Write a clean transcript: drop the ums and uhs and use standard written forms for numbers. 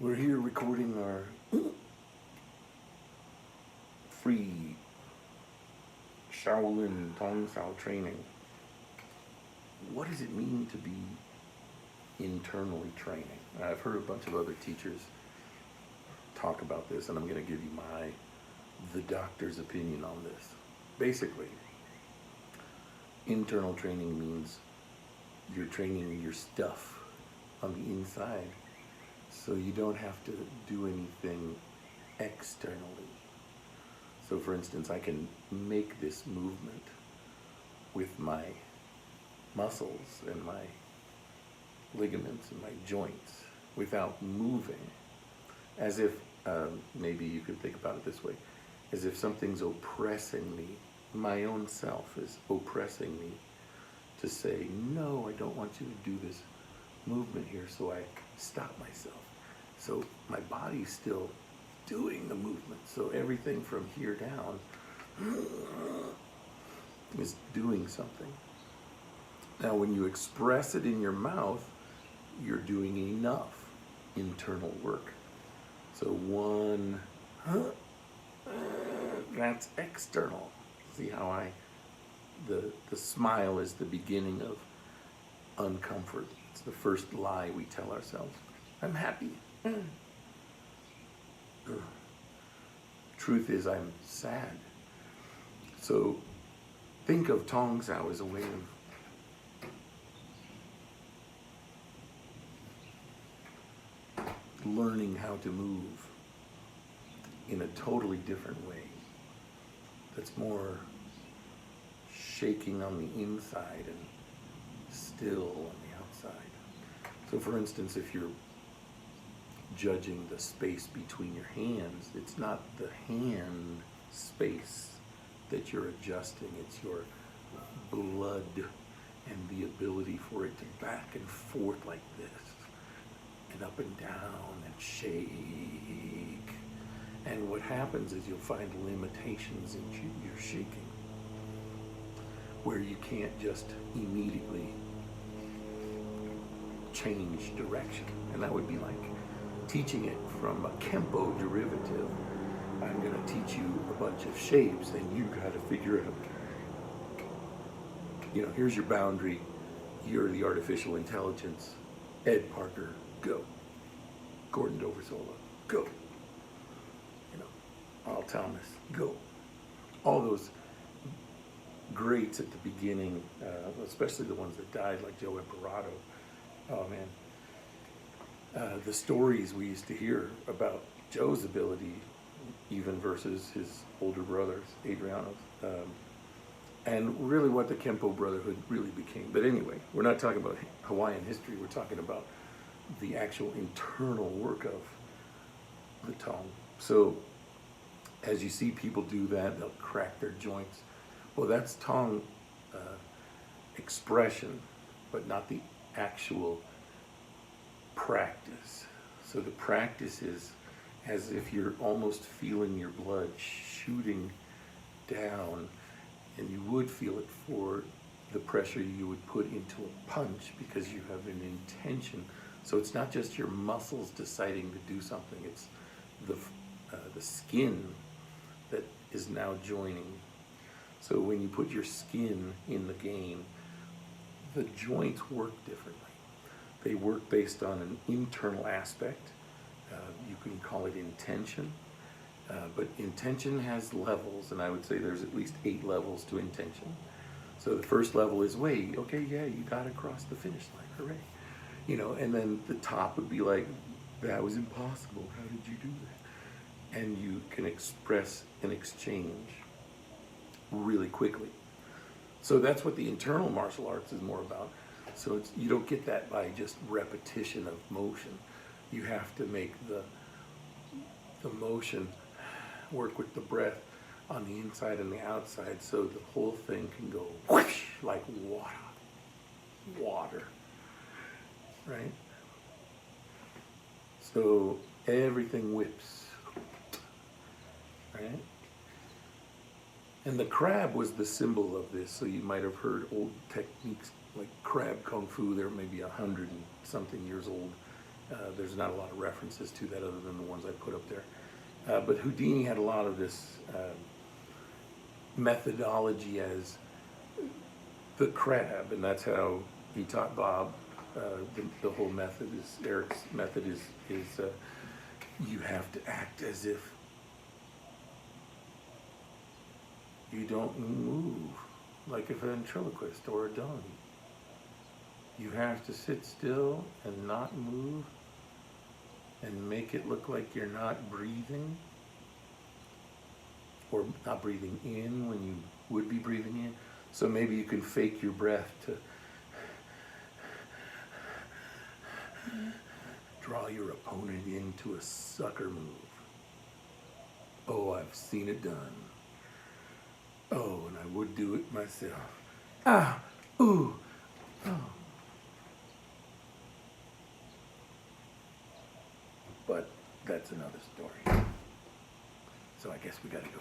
We're here recording our free Shaolin Tong Sao training. What does it mean to be internally training? I've heard a bunch of other teachers talk about this, and I'm going to give you the doctor's opinion on this. Basically, internal training means you're training your stuff on the inside, so you don't have to do anything externally. So for instance, I can make this movement with my muscles and my ligaments and my joints without moving, as if, maybe you could think about it this way, as if something's oppressing me, my own self is oppressing me to say, no, I don't want you to do this movement here, so I stop myself. So my body's still doing the movement, so everything from here down is doing something. Now when you express it in your mouth, you're doing enough internal work. So one, that's external. See how the smile is the beginning of uncomfort. It's the first lie we tell ourselves. I'm happy. Truth is, I'm sad. So think of Tong Sao as a way of learning how to move in a totally different way. That's more shaking on the inside and still on the outside. So for instance, if you're judging the space between your hands, it's not the hand space that you're adjusting, it's your blood and the ability for it to back and forth like this, and up and down and shake. And what happens is you'll find limitations in your shaking, where you can't just immediately change direction. And that would be like teaching it from a Kempo derivative. I'm going to teach you a bunch of shapes and you got to figure out, here's your boundary. You're the artificial intelligence. Ed Parker, go. Gordon Doversola, go. Al Thomas, go. All those greats at the beginning, especially the ones that died, like Joe Imperato. Oh man. The stories we used to hear about Joe's ability, even versus his older brothers, Adriano's, and really what the Kempo Brotherhood really became. But anyway, we're not talking about Hawaiian history, we're talking about the actual internal work of the Tong. So as you see people do that, they'll crack their joints. Well, that's Tong expression, but not the actual practice. So the practice is as if you're almost feeling your blood shooting down, and you would feel it for the pressure you would put into a punch because you have an intention. So it's not just your muscles deciding to do something, it's the skin that is now joining. So when you put your skin in the game, the joints work differently. They work based on an internal aspect. You can call it intention, but intention has levels, and I would say there's at least 8 levels to intention. So the first level is, wait, okay, yeah, you got to cross the finish line, hooray. And then the top would be like, that was impossible, how did you do that? And you can express an exchange really quickly. So that's what the internal martial arts is more about. So you don't get that by just repetition of motion. You have to make the motion work with the breath on the inside and the outside, so the whole thing can go whoosh like water, right? So everything whips, right? And the crab was the symbol of this. So you might have heard old techniques like crab kung fu. They're maybe 100 and something years old. There's not a lot of references to that other than the ones I put up there. But Houdini had a lot of this methodology as the crab, and that's how he taught Bob. The whole method is, Eric's method is you have to act as if you don't move, like a ventriloquist or a dummy. You have to sit still and not move and make it look like you're not breathing, or not breathing in when you would be breathing in. So maybe you can fake your breath to draw your opponent into a sucker move. Oh, I've seen it done. Oh, and I would do it myself. Ah, ooh, oh. But that's another story. So I guess we gotta go.